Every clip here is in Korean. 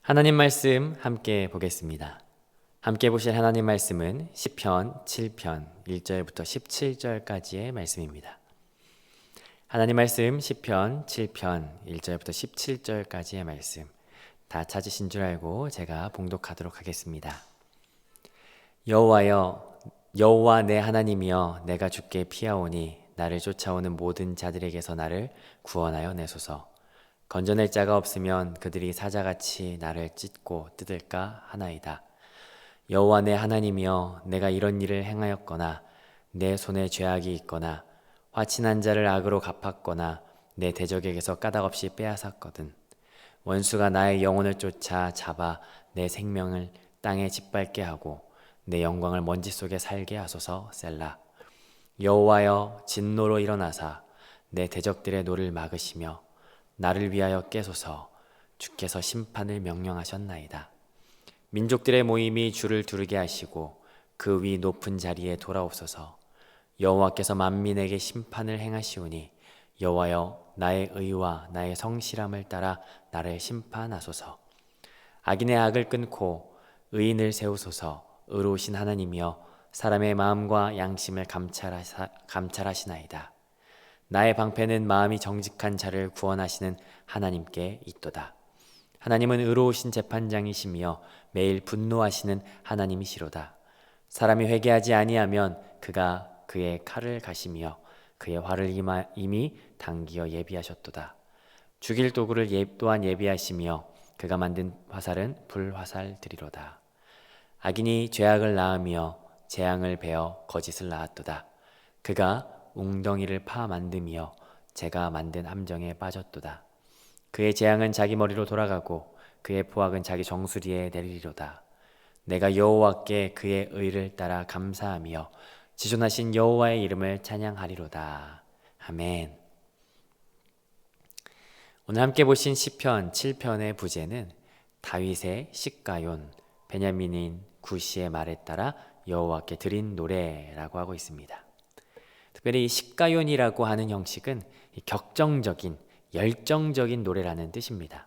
하나님 말씀 함께 보겠습니다. 함께 보실 하나님 말씀은 시편 7편 1절부터 17절까지의 말씀입니다. 하나님 말씀 시편 7편 1절부터 17절까지의 말씀 다 찾으신 줄 알고 제가 봉독하도록 하겠습니다. 여호와여, 여호와 내 하나님이여, 내가 주께 피하오니 나를 쫓아오는 모든 자들에게서 나를 구원하여 내소서. 건져낼 자가 없으면 그들이 사자같이 나를 찢고 뜯을까 하나이다. 여호와 내 하나님이여, 내가 이런 일을 행하였거나 내 손에 죄악이 있거나 화친한 자를 악으로 갚았거나 내 대적에게서 까닭없이 빼앗았거든. 원수가 나의 영혼을 쫓아 잡아 내 생명을 땅에 짓밟게 하고 내 영광을 먼지 속에 살게 하소서. 셀라. 여호와여, 진노로 일어나사 내 대적들의 노를 막으시며 나를 위하여 깨소서. 주께서 심판을 명령하셨나이다. 민족들의 모임이 주를 두르게 하시고 그 위 높은 자리에 돌아옵소서. 여호와께서 만민에게 심판을 행하시오니 여호와여, 나의 의와 나의 성실함을 따라 나를 심판하소서. 악인의 악을 끊고 의인을 세우소서. 의로우신 하나님이여, 사람의 마음과 양심을 감찰하시나이다. 나의 방패는 마음이 정직한 자를 구원하시는 하나님께 있도다. 하나님은 의로우신 재판장이시며 매일 분노하시는 하나님이시로다. 사람이 회개하지 아니하면 그가 그의 칼을 가시며 그의 활을 이미 당기어 예비하셨도다. 죽일 도구를 또한 예비하시며 그가 만든 화살은 불화살들이로다. 악인이 죄악을 낳으며 재앙을 베어 거짓을 낳았도다. 그가 웅덩이를 파 만듦이여 제가 만든 함정에 빠졌도다. 그의 재앙은 자기 머리로 돌아가고 그의 포악은 자기 정수리에 내리리로다. 내가 여호와께 그의 의를 따라 감사하며 지존하신 여호와의 이름을 찬양하리로다. 아멘. 오늘 함께 보신 시편 7편의 부제는 다윗의 시가yon, 베냐민인 구시의 말에 따라 여호와께 드린 노래라고 하고 있습니다. 특별히 이 시가요니라고 하는 형식은 격정적인, 열정적인 노래라는 뜻입니다.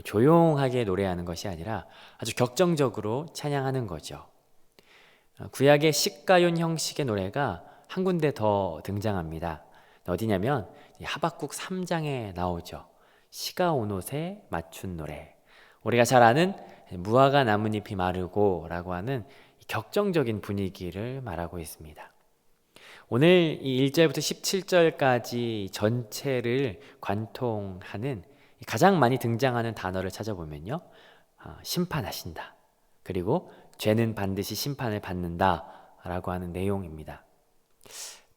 조용하게 노래하는 것이 아니라 아주 격정적으로 찬양하는 거죠. 구약의 시가yon 형식의 노래가 한 군데 더 등장합니다. 어디냐면 하박국 3장에 나오죠. 시가 온 옷에 맞춘 노래. 우리가 잘 아는 무화과 나뭇잎이 마르고 라고 하는 격정적인 분위기를 말하고 있습니다. 오늘 이 1절부터 17절까지 전체를 관통하는 가장 많이 등장하는 단어를 찾아보면요, 심판하신다, 그리고 죄는 반드시 심판을 받는다 라고 하는 내용입니다.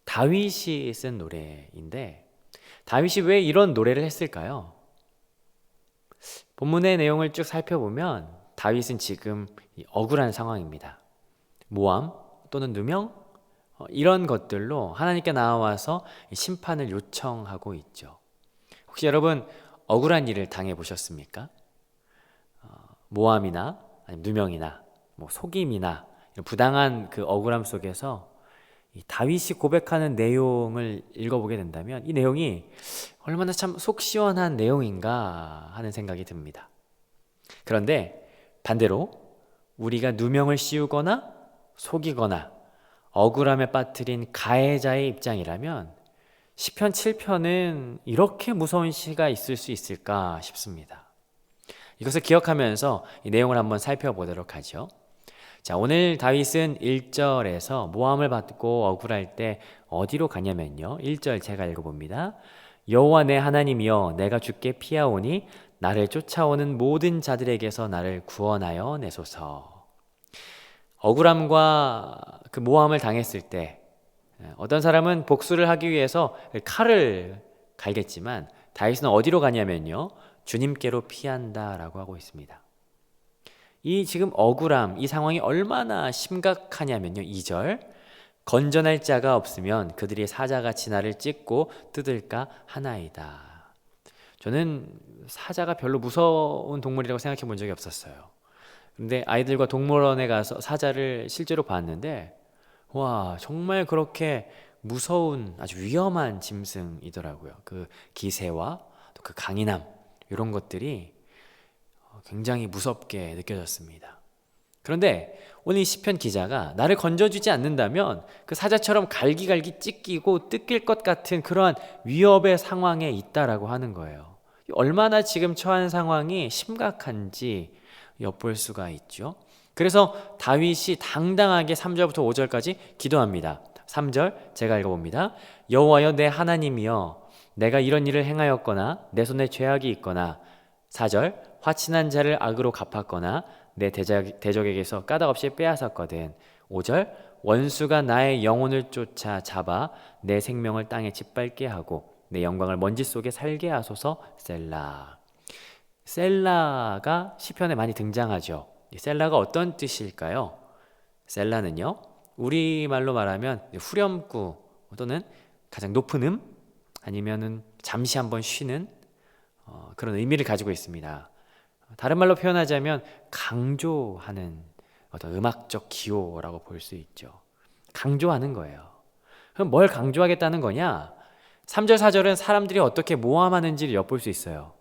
다윗이 쓴 노래인데 다윗이 왜 이런 노래를 했을까요? 본문의 내용을 쭉 살펴보면 다윗은 지금 억울한 상황입니다. 모함 또는 누명 이런 것들로 하나님께 나와서 심판을 요청하고 있죠. 혹시 여러분 억울한 일을 당해보셨습니까? 모함이나 아니면 누명이나 속임이나 부당한 그 억울함 속에서 이 다윗이 고백하는 내용을 읽어보게 된다면 이 내용이 얼마나 참 속 시원한 내용인가 하는 생각이 듭니다. 그런데 반대로 우리가 누명을 씌우거나 속이거나 억울함에 빠뜨린 가해자의 입장이라면 시편 7편은 이렇게 무서운 시가 있을 수 있을까 싶습니다. 이것을 기억하면서 이 내용을 한번 살펴보도록 하죠. 자, 오늘 다윗은 1절에서 모함을 받고 억울할 때 어디로 가냐면요, 1절 제가 읽어봅니다. 여호와 내 하나님이여, 내가 주께 피하오니 나를 쫓아오는 모든 자들에게서 나를 구원하여 내소서. 억울함과 그 모함을 당했을 때 어떤 사람은 복수를 하기 위해서 칼을 갈겠지만 다윗은 어디로 가냐면요, 주님께로 피한다라고 하고 있습니다. 이 지금 억울함, 이 상황이 얼마나 심각하냐면요, 2절 건져낼 자가 없으면 그들이 사자같이 나를 찢고 뜯을까 하나이다. 저는 사자가 별로 무서운 동물이라고 생각해 본 적이 없었어요. 근데 아이들과 동물원에 가서 사자를 실제로 봤는데 와, 정말 그렇게 무서운 아주 위험한 짐승이더라고요. 그 기세와 또 그 강인함, 이런 것들이 굉장히 무섭게 느껴졌습니다. 그런데 오늘 이 시편 기자가 나를 건져주지 않는다면 그 사자처럼 갈기갈기 찢기고 뜯길 것 같은 그러한 위협의 상황에 있다라고 하는 거예요. 얼마나 지금 처한 상황이 심각한지 엿볼 수가 있죠. 그래서 다윗이 당당하게 3절부터 5절까지 기도합니다. 3절 제가 읽어봅니다. 여호와여 내 하나님이여 내가 이런 일을 행하였거나 내 손에 죄악이 있거나 4절 화친한 자를 악으로 갚았거나 내 대적에게서 까닭없이 빼앗았거든. 5절 원수가 나의 영혼을 쫓아 잡아 내 생명을 땅에 짓밟게 하고 내 영광을 먼지 속에 살게 하소서. 셀라. 셀라가 시편에 많이 등장하죠. 이 셀라가 어떤 뜻일까요? 셀라는요 우리말로 말하면 후렴구 또는 가장 높은 아니면은 잠시 한번 쉬는 그런 의미를 가지고 있습니다. 다른 말로 표현하자면 강조하는 어떤 음악적 기호라고 볼 수 있죠. 강조하는 거예요. 그럼 뭘 강조하겠다는 거냐? 3절 4절은 사람들이 어떻게 모함하는지를 엿볼 수 있어요.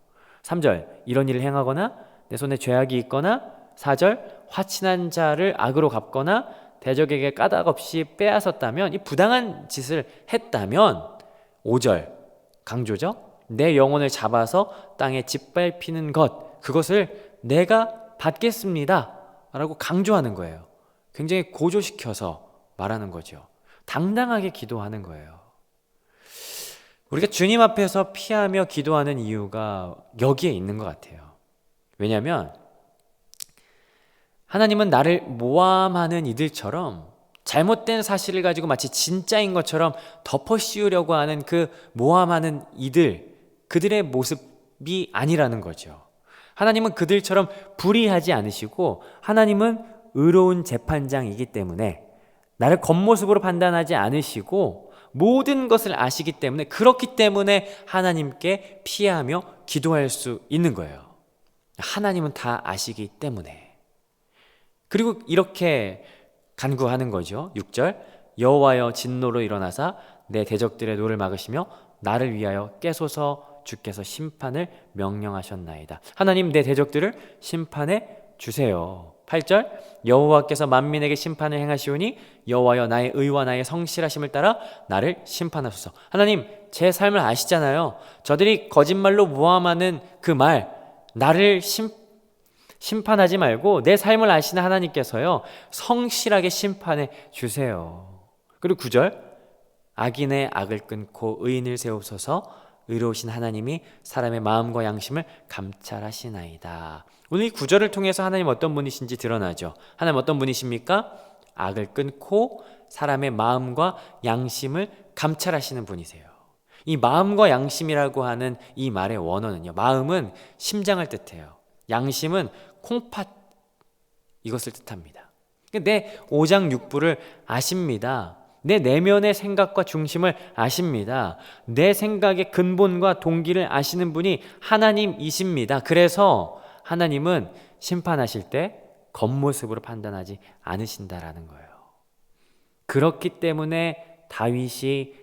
3절 이런 일을 행하거나 내 손에 죄악이 있거나 4절 화친한 자를 악으로 갚거나 대적에게 까닭없이 빼앗았다면 이 부당한 짓을 했다면 5절 강조죠. 내 영혼을 잡아서 땅에 짓밟히는 것 그것을 내가 받겠습니다 라고 강조하는 거예요. 굉장히 고조시켜서 말하는 거죠. 당당하게 기도하는 거예요. 우리가 주님 앞에서 피하며 기도하는 이유가 여기에 있는 것 같아요. 왜냐하면 하나님은 나를 모함하는 이들처럼 잘못된 사실을 가지고 마치 진짜인 것처럼 덮어씌우려고 하는 그 모함하는 이들, 그들의 모습이 아니라는 거죠. 하나님은 그들처럼 불의하지 않으시고 하나님은 의로운 재판장이기 때문에 나를 겉모습으로 판단하지 않으시고 모든 것을 아시기 때문에 그렇기 때문에 하나님께 피하며 기도할 수 있는 거예요. 하나님은 다 아시기 때문에. 그리고 이렇게 간구하는 거죠. 6절 여호와여 진노로 일어나사 내 대적들의 노를 막으시며 나를 위하여 깨소서. 주께서 심판을 명령하셨나이다. 하나님 내 대적들을 심판해 주세요. 8절 여호와께서 만민에게 심판을 행하시오니 여호와여 나의 의와 나의 성실하심을 따라 나를 심판하소서. 하나님 제 삶을 아시잖아요. 저들이 거짓말로 모함하는 그 말 나를 심판하지 말고 내 삶을 아시는 하나님께서요 성실하게 심판해 주세요. 그리고 9절 악인의 악을 끊고 의인을 세우소서. 의로우신 하나님이 사람의 마음과 양심을 감찰하시나이다. 오늘 이 구절을 통해서 하나님 어떤 분이신지 드러나죠. 하나님 어떤 분이십니까? 악을 끊고 사람의 마음과 양심을 감찰하시는 분이세요. 이 마음과 양심이라고 하는 이 말의 원어는요, 마음은 심장을 뜻해요. 양심은 콩팥, 이것을 뜻합니다. 내 오장육부를 아십니다. 내 내면의 생각과 중심을 아십니다. 내 생각의 근본과 동기를 아시는 분이 하나님이십니다. 그래서 하나님은 심판하실 때 겉모습으로 판단하지 않으신다라는 거예요. 그렇기 때문에 다윗이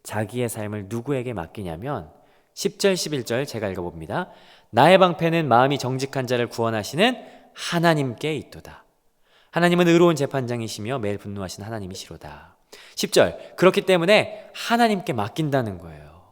자기의 삶을 누구에게 맡기냐면 10절 11절 제가 읽어봅니다. 나의 방패는 마음이 정직한 자를 구원하시는 하나님께 있도다. 하나님은 의로운 재판장이시며 매일 분노하신 하나님이시로다. 10절 그렇기 때문에 하나님께 맡긴다는 거예요.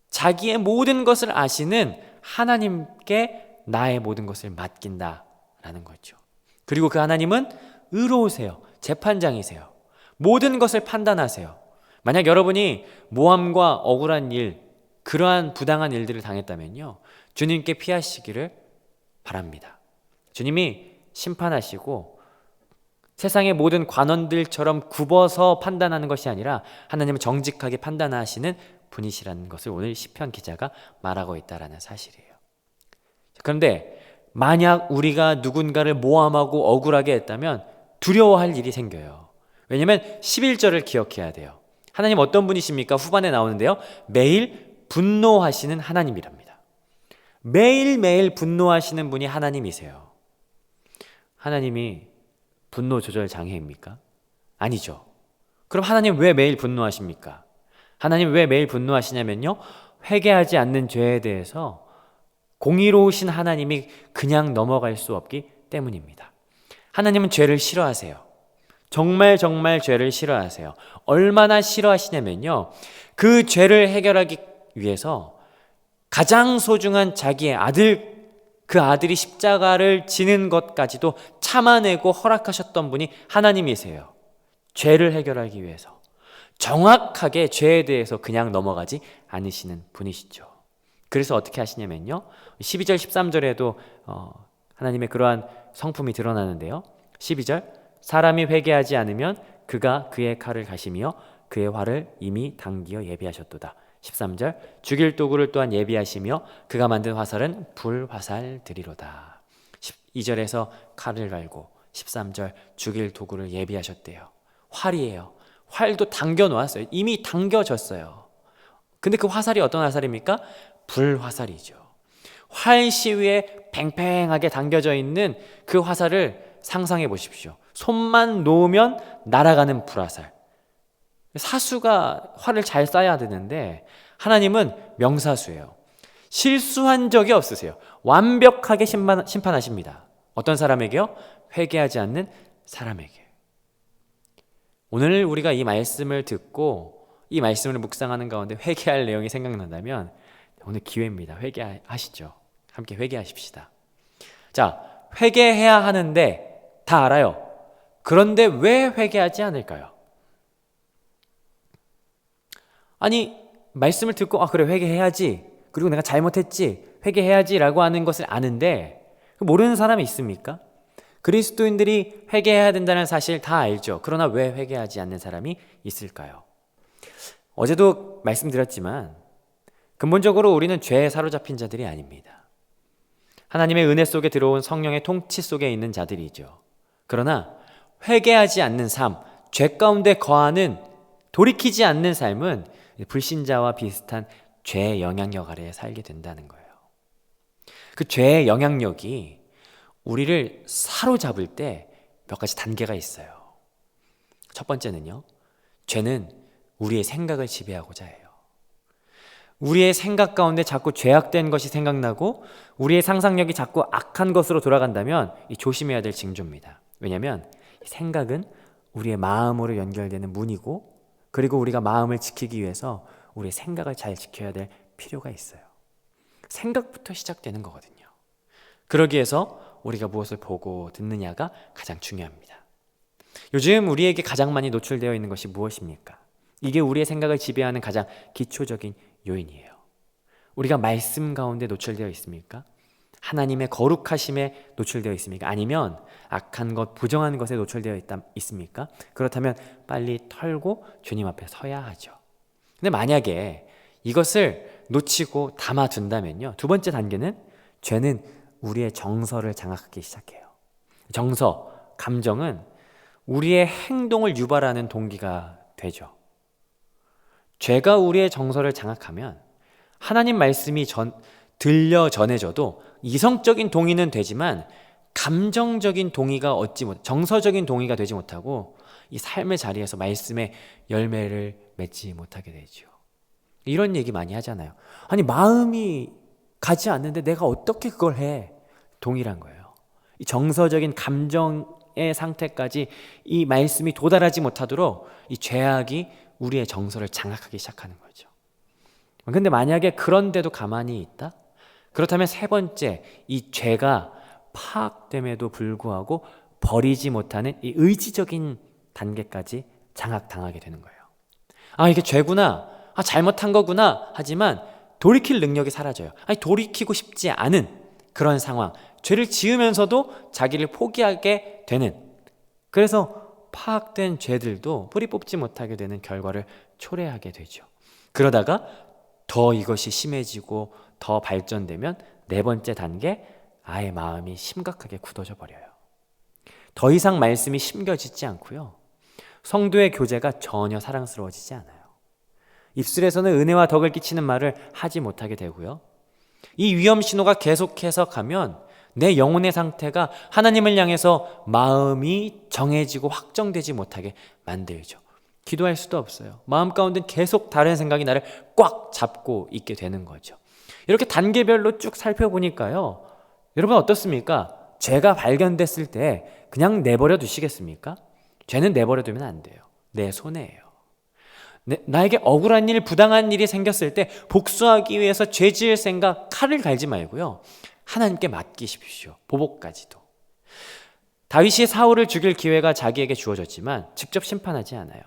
자기의 모든 것을 아시는 하나님께 나의 모든 것을 맡긴다라는 거죠. 그리고 그 하나님은 의로우세요. 재판장이세요. 모든 것을 판단하세요. 만약 여러분이 모함과 억울한 일, 그러한 부당한 일들을 당했다면요, 주님께 피하시기를 바랍니다. 주님이 심판하시고 세상의 모든 관원들처럼 굽어서 판단하는 것이 아니라 하나님은 정직하게 판단하시는 분이시라는 것을 오늘 시편 기자가 말하고 있다는 사실이에요. 그런데 만약 우리가 누군가를 모함하고 억울하게 했다면 두려워할 일이 생겨요. 왜냐하면 11절을 기억해야 돼요. 하나님 어떤 분이십니까? 후반에 나오는데요, 매일 분노하시는 하나님이랍니다. 매일매일 분노하시는 분이 하나님이세요. 하나님이 분노 조절 장애입니까? 아니죠. 그럼 하나님 왜 매일 분노하십니까? 하나님 왜 매일 분노하시냐면요, 회개하지 않는 죄에 대해서 공의로우신 하나님이 그냥 넘어갈 수 없기 때문입니다. 하나님은 죄를 싫어하세요. 정말 죄를 싫어하세요. 얼마나 싫어하시냐면요, 그 죄를 해결하기 위해서 가장 소중한 자기의 아들, 그 아들이 십자가를 지는 것까지도 참아내고 허락하셨던 분이 하나님이세요. 죄를 해결하기 위해서 정확하게 죄에 대해서 그냥 넘어가지 않으시는 분이시죠. 그래서 어떻게 하시냐면요, 12절 13절에도 하나님의 그러한 성품이 드러나는데요. 12절, 사람이 회개하지 않으면 그가 그의 칼을 가시며 그의 활을 이미 당기어 예비하셨도다. 13절, 죽일 도구를 또한 예비하시며 그가 만든 화살은 불화살들이로다. 12절에서 칼을 갈고 13절 죽일 도구를 예비하셨대요. 활이에요. 활도 당겨 놓았어요. 이미 당겨졌어요. 근데 그 화살이 어떤 화살입니까? 불화살이죠. 활시 위에 팽팽하게 당겨져 있는 그 화살을 상상해 보십시오. 손만 놓으면 날아가는 불화살. 사수가 활을 잘 쏴야 되는데 하나님은 명사수예요. 실수한 적이 없으세요. 완벽하게 심판하십니다. 어떤 사람에게요? 회개하지 않는 사람에게. 오늘 우리가 이 말씀을 듣고 이 말씀을 묵상하는 가운데 회개할 내용이 생각난다면 오늘 기회입니다. 회개하시죠. 함께 회개하십시다. 자, 회개해야 하는데 다 알아요. 그런데 왜 회개하지 않을까요? 아니, 말씀을 듣고 그래, 회개해야지, 그리고 내가 잘못했지, 회개해야지 라고 하는 것을 아는데 모르는 사람이 있습니까? 그리스도인들이 회개해야 된다는 사실 다 알죠. 그러나 왜 회개하지 않는 사람이 있을까요? 어제도 말씀드렸지만 근본적으로 우리는 죄에 사로잡힌 자들이 아닙니다. 하나님의 은혜 속에 들어온 성령의 통치 속에 있는 자들이죠. 그러나 회개하지 않는 삶, 죄 가운데 거하는, 돌이키지 않는 삶은 불신자와 비슷한 죄의 영향력 아래에 살게 된다는 거예요. 그 죄의 영향력이 우리를 사로잡을 때 몇 가지 단계가 있어요. 첫 번째는요, 죄는 우리의 생각을 지배하고자 해요. 우리의 생각 가운데 자꾸 죄악된 것이 생각나고 우리의 상상력이 자꾸 악한 것으로 돌아간다면 조심해야 될 징조입니다. 왜냐하면 생각은 우리의 마음으로 연결되는 문이고, 그리고 우리가 마음을 지키기 위해서 우리의 생각을 잘 지켜야 될 필요가 있어요. 생각부터 시작되는 거거든요. 그러기 위해서 우리가 무엇을 보고 듣느냐가 가장 중요합니다. 요즘 우리에게 가장 많이 노출되어 있는 것이 무엇입니까? 이게 우리의 생각을 지배하는 가장 기초적인 요인이에요. 우리가 말씀 가운데 노출되어 있습니까? 하나님의 거룩하심에 노출되어 있습니까? 아니면 악한 것, 부정한 것에 노출되어 있습니까? 그렇다면 빨리 털고 주님 앞에 서야 하죠. 근데 만약에 이것을 놓치고 담아둔다면요, 두 번째 단계는 죄는 우리의 정서를 장악하기 시작해요. 정서, 감정은 우리의 행동을 유발하는 동기가 되죠. 죄가 우리의 정서를 장악하면 하나님 말씀이 들려 전해져도 이성적인 동의는 되지만 감정적인 동의가 정서적인 동의가 되지 못하고 이 삶의 자리에서 말씀의 열매를 맺지 못하게 되죠. 이런 얘기 많이 하잖아요. 아니, 마음이 가지 않는데 내가 어떻게 그걸 해? 동일한 거예요. 이 정서적인 감정의 상태까지 이 말씀이 도달하지 못하도록 이 죄악이 우리의 정서를 장악하기 시작하는 거죠. 근데 만약에 그런데도 가만히 있다? 그렇다면 세 번째, 이 죄가 파악됨에도 불구하고 버리지 못하는 이 의지적인 단계까지 장악당하게 되는 거예요. 이게 죄구나, 잘못한 거구나 하지만 돌이킬 능력이 사라져요. 돌이키고 싶지 않은 그런 상황, 죄를 지으면서도 자기를 포기하게 되는, 그래서 파악된 죄들도 뿌리 뽑지 못하게 되는 결과를 초래하게 되죠. 그러다가 더 이것이 심해지고 더 발전되면 네 번째 단계, 아예 마음이 심각하게 굳어져 버려요. 더 이상 말씀이 심겨지지 않고요, 성도의 교제가 전혀 사랑스러워지지 않아요. 입술에서는 은혜와 덕을 끼치는 말을 하지 못하게 되고요, 이 위험 신호가 계속해서 가면 내 영혼의 상태가 하나님을 향해서 마음이 정해지고 확정되지 못하게 만들죠. 기도할 수도 없어요. 마음 가운데 계속 다른 생각이 나를 꽉 잡고 있게 되는 거죠. 이렇게 단계별로 쭉 살펴보니까요, 여러분 어떻습니까? 죄가 발견됐을 때 그냥 내버려 두시겠습니까? 죄는 내버려 두면 안 돼요. 내 손해예요. 나에게 억울한 일, 부당한 일이 생겼을 때 복수하기 위해서 죄 지을 생각, 칼을 갈지 말고요, 하나님께 맡기십시오. 보복까지도. 다윗이 사울을 죽일 기회가 자기에게 주어졌지만 직접 심판하지 않아요.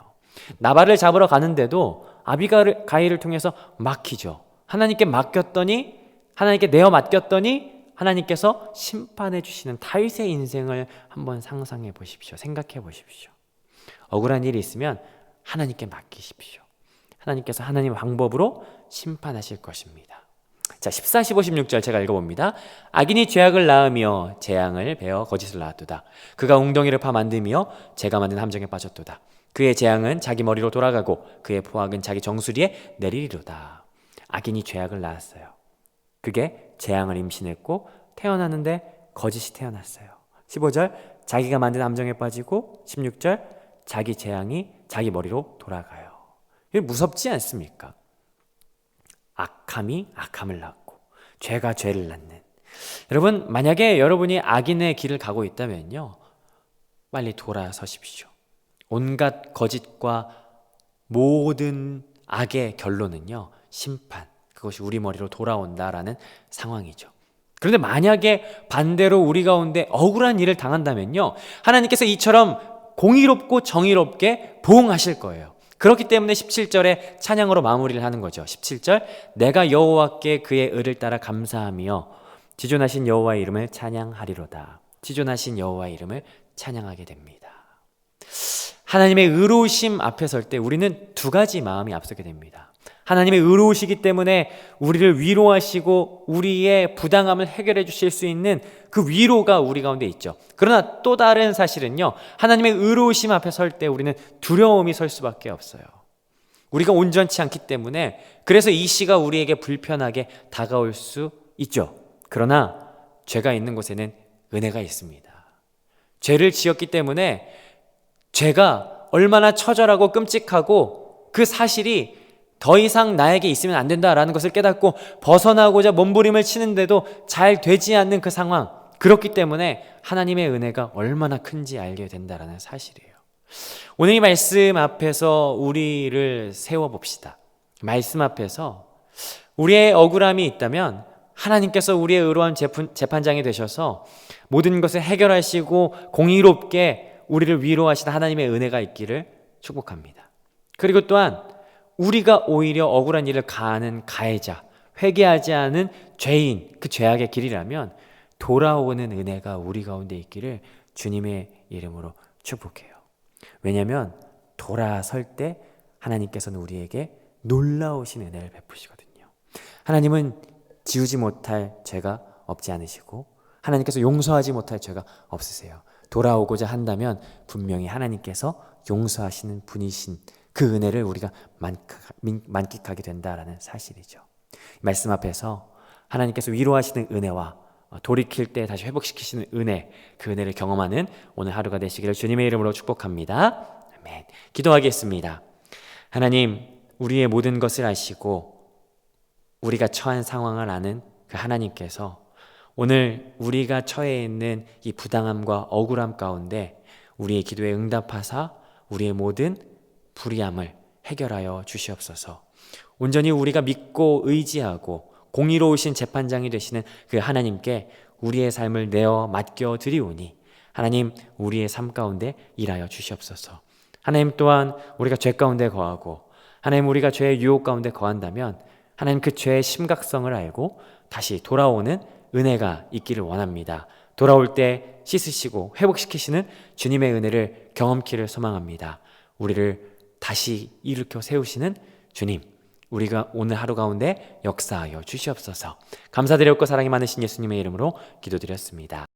나발을 잡으러 가는데도 아비가일을 통해서 막히죠. 하나님께 맡겼더니, 하나님께 내어 맡겼더니 하나님께서 심판해 주시는 다윗의 인생을 한번 상상해 보십시오. 생각해 보십시오. 억울한 일이 있으면 하나님께 맡기십시오. 하나님께서 하나님의 방법으로 심판하실 것입니다. 자, 14, 15, 16절 제가 읽어봅니다. 악인이 죄악을 낳으며 재앙을 베어 거짓을 낳았도다. 그가 웅덩이를 파 만들며 제가 만든 함정에 빠졌도다. 그의 재앙은 자기 머리로 돌아가고 그의 포악은 자기 정수리에 내리리로다. 악인이 죄악을 낳았어요. 그게 재앙을 임신했고 태어나는데 거짓이 태어났어요. 15절 자기가 만든 함정에 빠지고, 16절 자기 재앙이 자기 머리로 돌아가요. 이게 무섭지 않습니까? 악함이 악함을 낳고 죄가 죄를 낳는. 여러분, 만약에 여러분이 악인의 길을 가고 있다면요, 빨리 돌아서십시오. 온갖 거짓과 모든 악의 결론은요, 심판, 그것이 우리 머리로 돌아온다라는 상황이죠. 그런데 만약에 반대로 우리 가운데 억울한 일을 당한다면요, 하나님께서 이처럼 공의롭고 정의롭게 보응하실 거예요. 그렇기 때문에 17절에 찬양으로 마무리를 하는 거죠. 17절 내가 여호와께 그의 의를 따라 감사하며 지존하신 여호와의 이름을 찬양하리로다. 지존하신 여호와의 이름을 찬양하게 됩니다. 하나님의 의로우심 앞에 설 때 우리는 두 가지 마음이 앞서게 됩니다. 하나님의 의로우시기 때문에 우리를 위로하시고 우리의 부당함을 해결해 주실 수 있는 그 위로가 우리 가운데 있죠. 그러나 또 다른 사실은요, 하나님의 의로우심 앞에 설 때 우리는 두려움이 설 수밖에 없어요. 우리가 온전치 않기 때문에, 그래서 이 시가 우리에게 불편하게 다가올 수 있죠. 그러나 죄가 있는 곳에는 은혜가 있습니다. 죄를 지었기 때문에 죄가 얼마나 처절하고 끔찍하고 그 사실이 더 이상 나에게 있으면 안 된다라는 것을 깨닫고 벗어나고자 몸부림을 치는데도 잘 되지 않는 그 상황, 그렇기 때문에 하나님의 은혜가 얼마나 큰지 알게 된다라는 사실이에요. 오늘 이 말씀 앞에서 우리를 세워봅시다. 말씀 앞에서 우리의 억울함이 있다면 하나님께서 우리의 의로운 재판장이 되셔서 모든 것을 해결하시고 공의롭게 우리를 위로하시는 하나님의 은혜가 있기를 축복합니다. 그리고 또한 우리가 오히려 억울한 일을 가하는 가해자, 회개하지 않은 죄인, 그 죄악의 길이라면 돌아오는 은혜가 우리 가운데 있기를 주님의 이름으로 축복해요. 왜냐하면 돌아설 때 하나님께서는 우리에게 놀라우신 은혜를 베푸시거든요. 하나님은 지우지 못할 죄가 없지 않으시고 하나님께서 용서하지 못할 죄가 없으세요. 돌아오고자 한다면 분명히 하나님께서 용서하시는 분이신 그 은혜를 우리가 만끽하게 된다라는 사실이죠. 말씀 앞에서 하나님께서 위로하시는 은혜와 돌이킬 때 다시 회복시키시는 은혜, 그 은혜를 경험하는 오늘 하루가 되시기를 주님의 이름으로 축복합니다. 아멘. 기도하겠습니다. 하나님, 우리의 모든 것을 아시고 우리가 처한 상황을 아는 그 하나님께서 오늘 우리가 처해 있는 이 부당함과 억울함 가운데 우리의 기도에 응답하사 우리의 모든 불의함을 해결하여 주시옵소서. 온전히 우리가 믿고 의지하고 공의로우신 재판장이 되시는 그 하나님께 우리의 삶을 내어 맡겨 드리오니 하나님, 우리의 삶 가운데 일하여 주시옵소서. 하나님, 또한 우리가 죄 가운데 거하고 하나님, 우리가 죄의 유혹 가운데 거한다면 하나님, 그 죄의 심각성을 알고 다시 돌아오는 은혜가 있기를 원합니다. 돌아올 때 씻으시고 회복시키시는 주님의 은혜를 경험키를 소망합니다. 우리를 다시 일으켜 세우시는 주님, 우리가 오늘 하루 가운데 역사하여 주시옵소서. 감사드렸고 사랑이 많으신 예수님의 이름으로 기도드렸습니다.